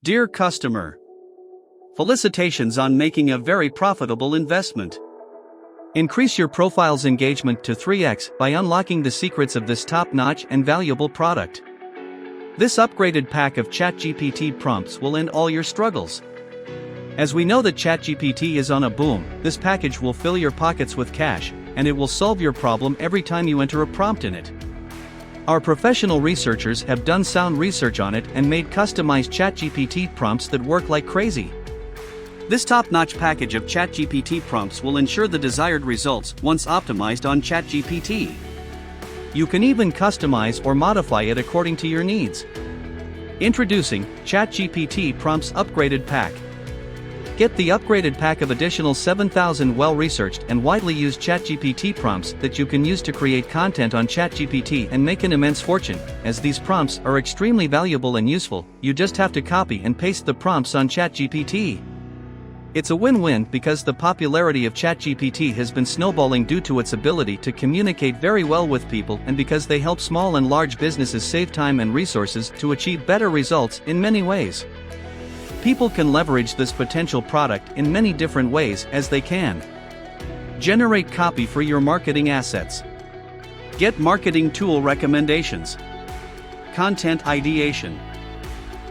Dear customer, felicitations on making a very profitable investment. Increase your profile's engagement to 3x by unlocking the secrets of this top-notch and valuable product. This upgraded pack of ChatGPT prompts will end all your struggles. As we know that ChatGPT is on a boom, this package will fill your pockets with cash, and it will solve your problem every time you enter a prompt in it. Our professional researchers have done sound research on it and made customized ChatGPT prompts that work like crazy. This top-notch package of ChatGPT prompts will ensure the desired results once optimized on ChatGPT. You can even customize or modify it according to your needs. Introducing ChatGPT Prompts Upgraded Pack. Get the upgraded pack of additional 7,000 well-researched and widely used ChatGPT prompts that you can use to create content on ChatGPT and make an immense fortune. As these prompts are extremely valuable and useful, you just have to copy and paste the prompts on ChatGPT. It's a win-win because the popularity of ChatGPT has been snowballing due to its ability to communicate very well with people and because they help small and large businesses save time and resources to achieve better results in many ways. People can leverage this potential product in many different ways as they can generate copy for your marketing assets, get marketing tool recommendations, content ideation,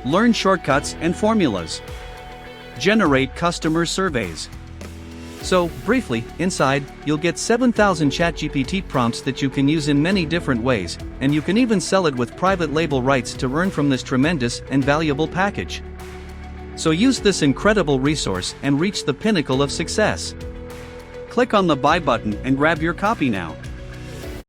learn shortcuts and formulas, generate customer surveys. So, briefly, inside, you'll get 7,000 ChatGPT prompts that you can use in many different ways, and you can even sell it with private label rights to earn from this tremendous and valuable package. So use this incredible resource and reach the pinnacle of success. Click on the buy button and grab your copy now.